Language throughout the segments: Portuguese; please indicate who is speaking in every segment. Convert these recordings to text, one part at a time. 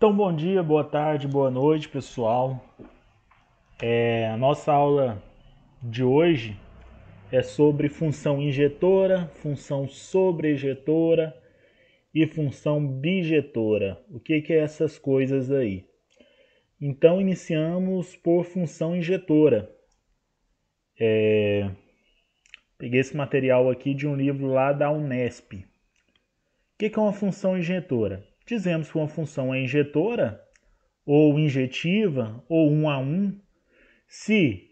Speaker 1: Então, bom dia, boa tarde, boa noite, pessoal. A nossa aula de hoje é sobre função injetora, função sobrejetora e função bijetora. O que é essas coisas aí? Então, iniciamos por função injetora. Peguei esse material aqui de um livro lá da Unesp. O que é uma função injetora? Dizemos que uma função é injetora, ou injetiva, ou 1 a 1, se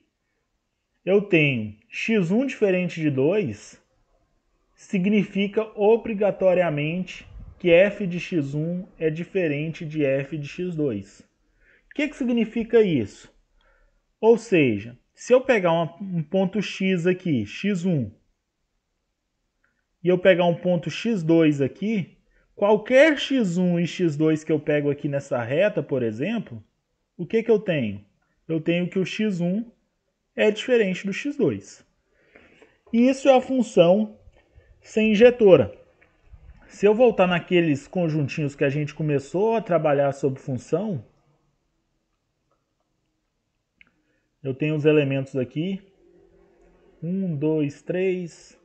Speaker 1: eu tenho x1 diferente de 2, significa obrigatoriamente que f de x1 é diferente de f de x2. O que significa isso? Ou seja, se eu pegar um ponto x aqui, x1, e eu pegar um ponto x2 aqui, qualquer x1 e x2 que eu pego aqui nessa reta, por exemplo, o que eu tenho? Eu tenho que o x1 é diferente do x2. E isso é a função sem injetora. Se eu voltar naqueles conjuntinhos que a gente começou a trabalhar sobre função, eu tenho os elementos aqui, 1, 2, 3,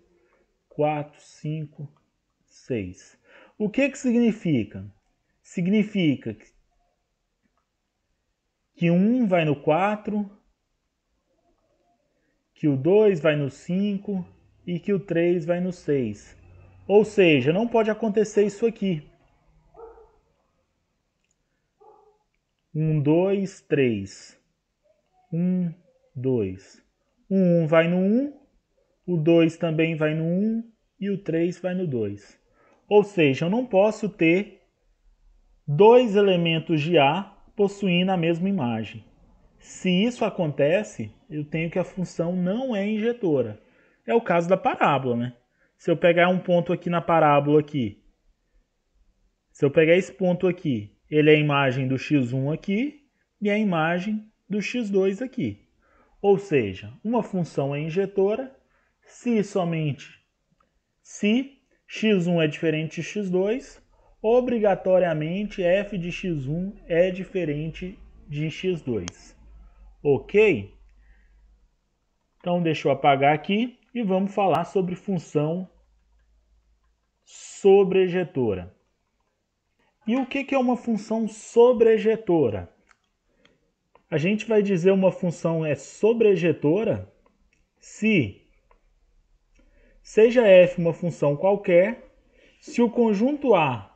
Speaker 1: 4, 5, 6. O que significa? Significa que 1 vai no 4, que o 2 vai no 5 e que o 3 vai no 6. Ou seja, não pode acontecer isso aqui. 1, 2, 3. 1, 2. O 1 vai no 1, o 2 também vai no 1 e o 3 vai no 2. Ou seja, eu não posso ter dois elementos de A possuindo a mesma imagem. Se isso acontece, eu tenho que a função não é injetora. É o caso da parábola, né? Se eu pegar um ponto aqui na parábola aqui, se eu pegar esse ponto aqui, ele é a imagem do x1 aqui e a imagem do x2 aqui. Ou seja, uma função é injetora se somente se x1 é diferente de x2, obrigatoriamente f de x1 é diferente de x2. Ok? Então deixa eu apagar aqui e vamos falar sobre função sobrejetora. E o que é uma função sobrejetora? A gente vai dizer uma função é sobrejetora se seja f uma função qualquer, se o conjunto A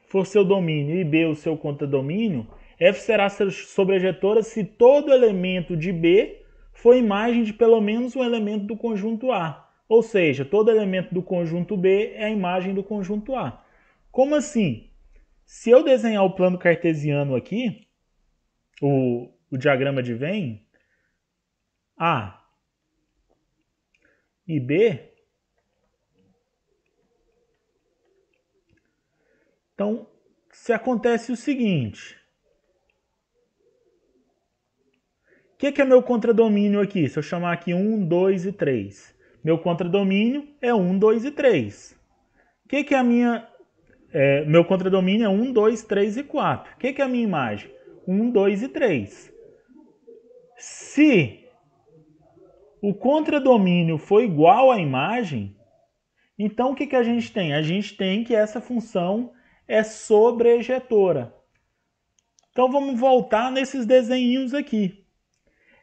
Speaker 1: for seu domínio e B o seu contradomínio, f será sobrejetora se todo elemento de B for imagem de pelo menos um elemento do conjunto A. Ou seja, todo elemento do conjunto B é a imagem do conjunto A. Como assim? Se eu desenhar o plano cartesiano aqui, o diagrama de Venn, A e B, então se acontece o seguinte, o que é meu contradomínio aqui? Se eu chamar aqui 1, 2 e 3. Meu contradomínio é 1, 2 e 3. O que é a minha... meu contradomínio é 1, 2, 3 e 4. O que é a minha imagem? 1, 2 e 3. Se o contradomínio for igual à imagem, então o que a gente tem? A gente tem que essa função é sobrejetora. Então vamos voltar nesses desenhinhos aqui.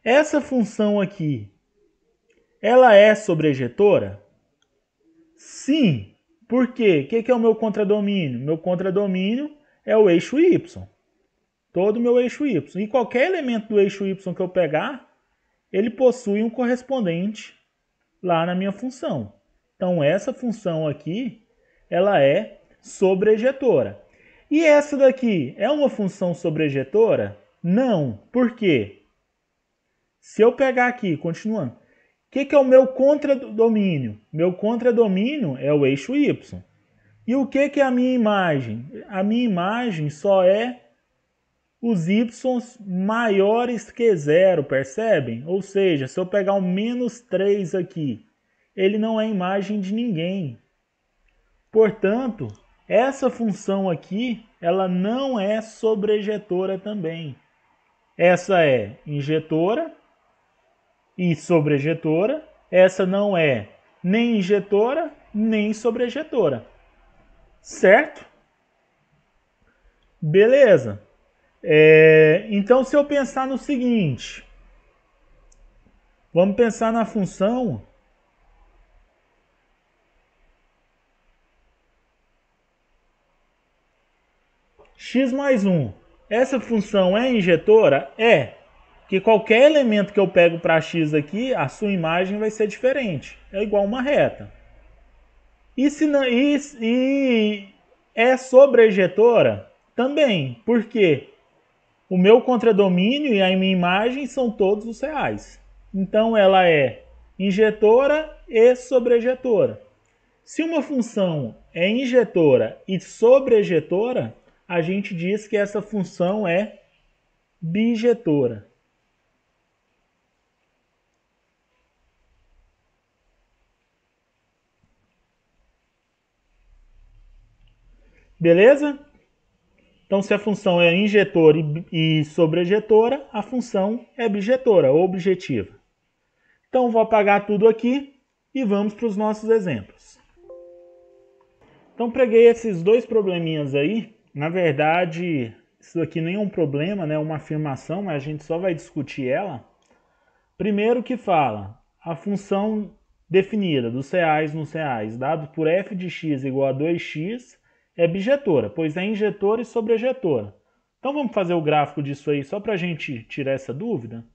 Speaker 1: Essa função aqui, ela é sobrejetora? Sim. Por quê? O que é o meu contradomínio? Meu contradomínio é o eixo y. Todo o meu eixo y. E qualquer elemento do eixo y que eu pegar, ele possui um correspondente lá na minha função. Então essa função aqui, ela é sobrejetora. E essa daqui é uma função sobrejetora? Não. Por quê? Se eu pegar aqui, continuando, o que é o meu contradomínio? Meu contradomínio é o eixo y. E o que é a minha imagem? A minha imagem só é os y maiores que zero, percebem? Ou seja, se eu pegar um menos 3 aqui, ele não é imagem de ninguém. Portanto, Essa função aqui, ela não é sobrejetora também. Essa é injetora e sobrejetora. Essa não é nem injetora, nem sobrejetora. Certo? Beleza. Então, se eu pensar no seguinte, vamos pensar na função x mais 1. Essa função é injetora? É. Que qualquer elemento que eu pego para x aqui, a sua imagem vai ser diferente. É igual uma reta. E, se não, e é sobrejetora? Também. Por quê? O meu contradomínio e a minha imagem são todos os reais. Então ela é injetora e sobrejetora. Se uma função é injetora e sobrejetora, a gente diz que essa função é bijetora. Beleza? Então, se a função é injetora e sobrejetora, a função é bijetora, objetiva. Então, vou apagar tudo aqui e vamos para os nossos exemplos. Então, peguei esses dois probleminhas aí. Na verdade, isso aqui nem é um problema, né? É uma afirmação, mas a gente só vai discutir ela. Primeiro que fala, a função definida dos reais nos reais, dado por f de x igual a 2x, é bijetora, pois é injetora e sobrejetora. Então vamos fazer o gráfico disso aí só para a gente tirar essa dúvida?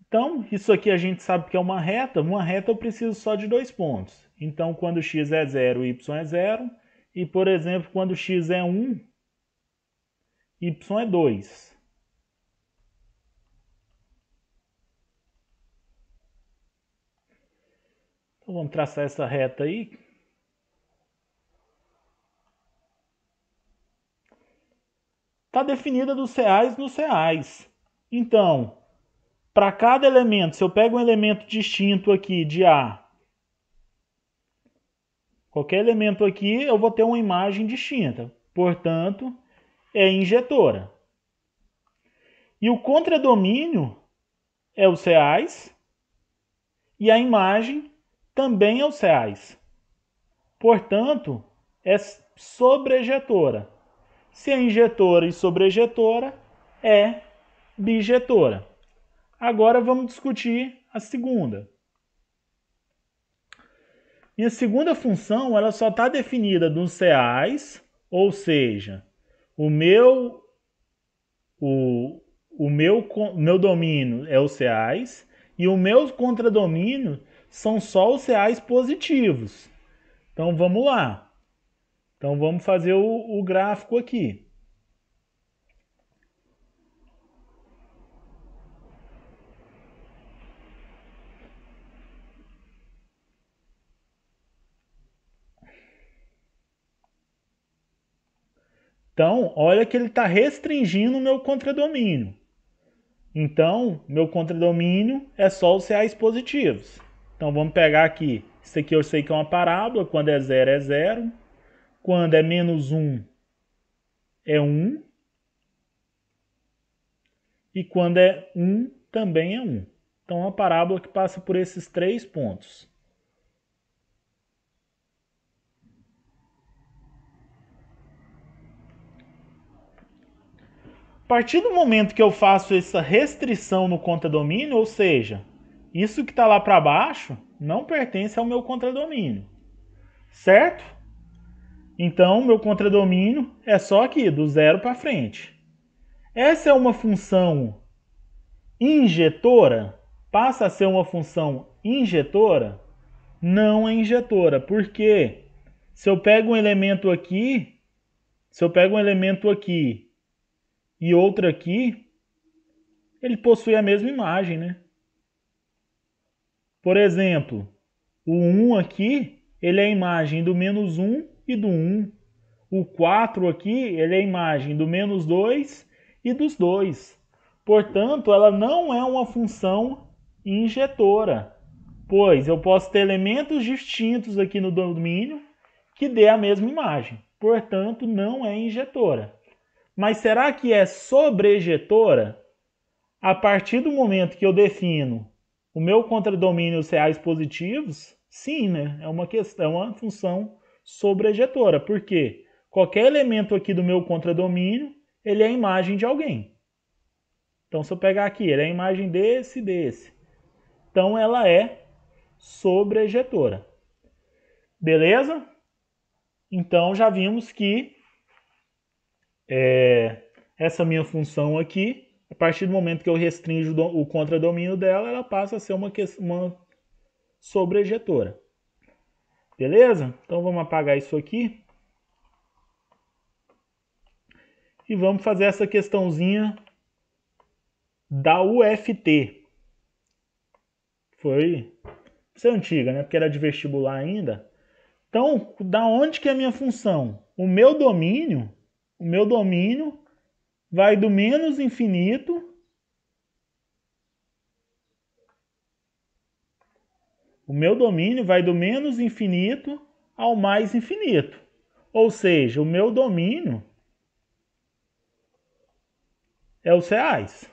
Speaker 1: Então, isso aqui a gente sabe que é uma reta. Uma reta eu preciso só de 2 pontos. Então, quando x é 0, y é 0. E, por exemplo, quando x é 1, y é 2. Então, vamos traçar essa reta aí. Está definida dos reais nos reais. Então, para cada elemento, se eu pego um elemento distinto aqui de A, qualquer elemento aqui, eu vou ter uma imagem distinta. Portanto, é injetora. E o contradomínio é os reais e a imagem também é os reais. Portanto, é sobrejetora. Se é injetora e sobrejetora, é bijetora. Agora vamos discutir a segunda. Minha segunda função ela só está definida nos reais, ou seja, o meu domínio é os reais e o meu contradomínio são só os reais positivos. Então vamos lá. Então vamos fazer o gráfico aqui. Então, olha que ele está restringindo o meu contradomínio. Então, meu contradomínio é só os reais positivos. Então, vamos pegar aqui. Isso aqui eu sei que é uma parábola. Quando é 0, é 0. Quando é menos 1, é 1. E quando é 1, também é 1. Então, é uma parábola que passa por esses 3 pontos. A partir do momento que eu faço essa restrição no contradomínio, ou seja, isso que está lá para baixo não pertence ao meu contradomínio, certo? Então, meu contradomínio é só aqui, do 0 para frente. Essa é uma função injetora? Passa a ser uma função injetora? Não é injetora, porque se eu pego um elemento aqui, e outro aqui, ele possui a mesma imagem, né? Por exemplo, o 1 aqui, ele é a imagem do menos 1 e do 1. O 4 aqui, ele é a imagem do menos 2 e dos 2. Portanto, ela não é uma função injetora, pois eu posso ter elementos distintos aqui no domínio que dê a mesma imagem. Portanto, não é injetora. Mas será que é sobrejetora? A partir do momento que eu defino o meu contradomínio os reais positivos, sim, né? É uma função sobrejetora. Por quê? Qualquer elemento aqui do meu contradomínio, ele é a imagem de alguém. Então, se eu pegar aqui, ele é a imagem desse e desse. Então, ela é sobrejetora. Beleza? Então, já vimos que essa minha função aqui, a partir do momento que eu restringo o contradomínio dela, ela passa a ser uma sobrejetora. Beleza? Então, vamos apagar isso aqui. E vamos fazer essa questãozinha da UFT. Foi antiga, né? Porque era de vestibular ainda. Então, da onde que é a minha função? O meu domínio vai do menos infinito ao mais infinito. Ou seja, o meu domínio é os reais.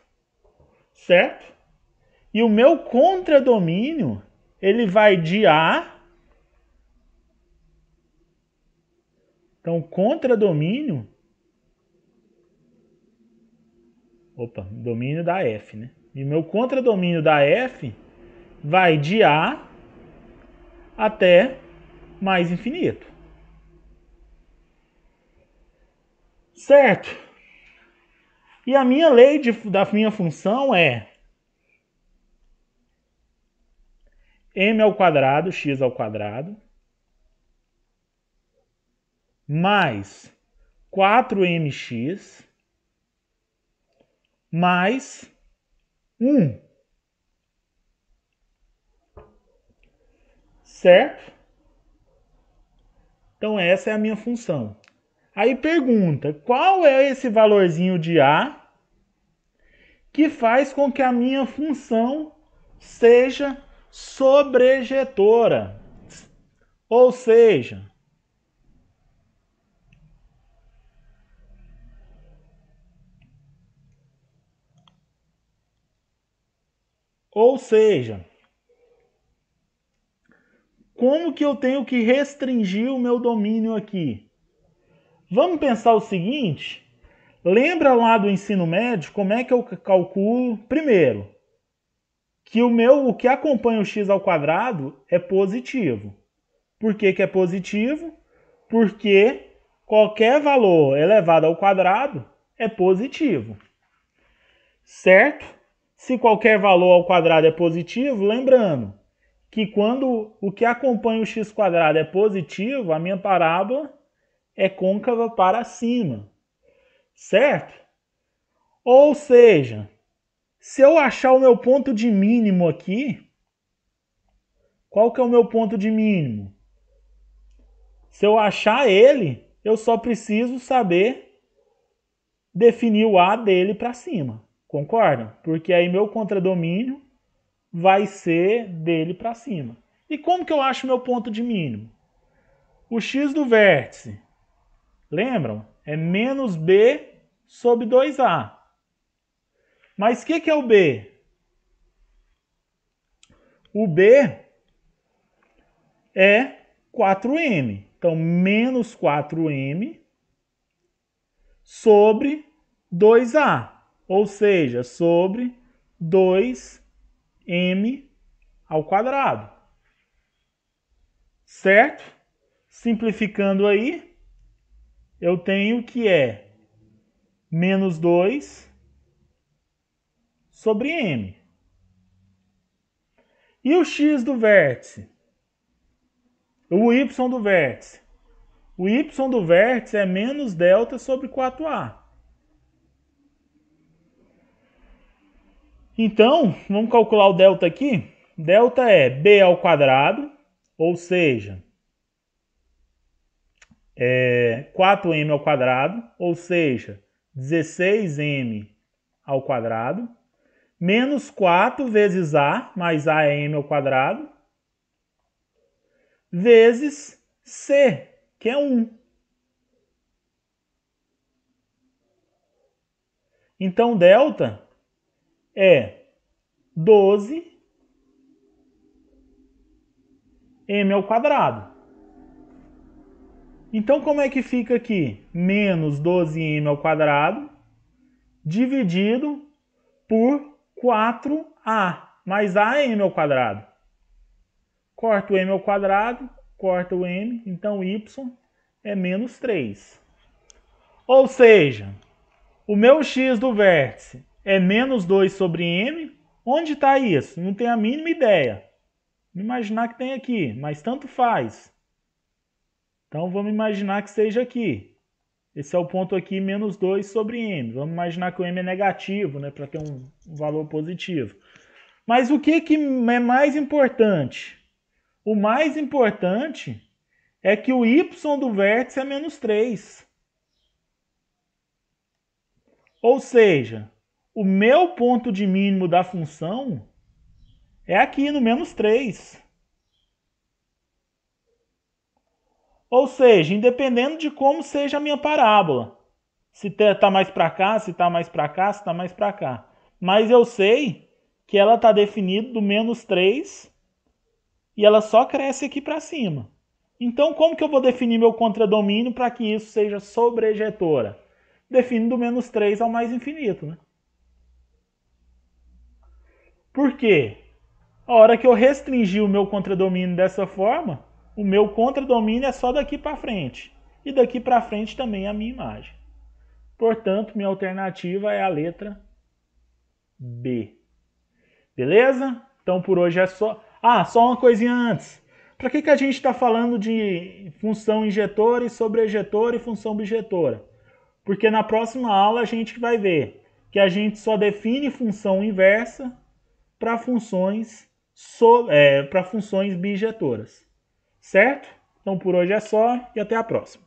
Speaker 1: Certo? E o meu contradomínio, ele vai de A. Então, contradomínio. Domínio da F, né? E o meu contradomínio da F vai de A até mais infinito. Certo? E a minha lei da minha função é m ao quadrado, x ao quadrado, mais 4mx, mais 1. Certo? Então, essa é a minha função. Aí pergunta, qual é esse valorzinho de A que faz com que a minha função seja sobrejetora? Ou seja, como que eu tenho que restringir o meu domínio aqui? Vamos pensar o seguinte, lembra lá do ensino médio como é que eu calculo? Primeiro, que o que acompanha o x ao quadrado é positivo. Por que que é positivo? Porque qualquer valor elevado ao quadrado é positivo. Certo? Se qualquer valor ao quadrado é positivo, lembrando que quando o que acompanha o x quadrado é positivo, a minha parábola é côncava para cima. Certo? Ou seja, se eu achar o meu ponto de mínimo aqui, qual que é o meu ponto de mínimo? Se eu achar ele, eu só preciso saber definir o A dele para cima. Concorda? Porque aí meu contradomínio vai ser dele para cima. E como que eu acho meu ponto de mínimo? O x do vértice, lembram? É menos b sobre 2a. Mas o que é o b? O b é 4m. Então, menos 4m sobre 2a. Ou seja, sobre 2m ao quadrado. Certo? Simplificando aí, eu tenho que é menos 2 sobre m. E o x do vértice? O y do vértice? O y do vértice é menos delta sobre 4a. Então, vamos calcular o delta aqui. Delta é b ao quadrado, ou seja, 4m ao quadrado, ou seja, 16m ao quadrado, menos 4 vezes a, mais a é m ao quadrado, vezes c, que é 1. Então, delta é 12m ao quadrado. Então, como é que fica aqui? Menos 12m ao quadrado dividido por 4a, mais a é m ao quadrado. Corta o m ao quadrado, corta o m, então y é menos 3. Ou seja, o meu x do vértice é menos 2 sobre m. Onde está isso? Não tenho a mínima ideia. Vou imaginar que tem aqui, mas tanto faz. Então vamos imaginar que seja aqui. Esse é o ponto aqui, menos 2 sobre m. Vamos imaginar que o m é negativo, né, para ter um valor positivo. Mas o que é mais importante? O mais importante é que o y do vértice é menos 3. Ou seja, o meu ponto de mínimo da função é aqui no menos 3. Ou seja, independente de como seja a minha parábola. Se está mais para cá, se está mais para cá, se está mais para cá. Mas eu sei que ela está definida do menos 3 e ela só cresce aqui para cima. Então, como que eu vou definir meu contradomínio para que isso seja sobrejetora? Defino do menos 3 ao mais infinito, né? Por quê? A hora que eu restringir o meu contradomínio dessa forma, o meu contradomínio é só daqui para frente. E daqui para frente também é a minha imagem. Portanto, minha alternativa é a letra B. Beleza? Então, por hoje é só... só uma coisinha antes. Para que a gente está falando de função injetora e sobrejetora e função bijetora? Porque na próxima aula a gente vai ver que a gente só define função inversa para funções bijetoras. Certo? Então por hoje é só e até a próxima.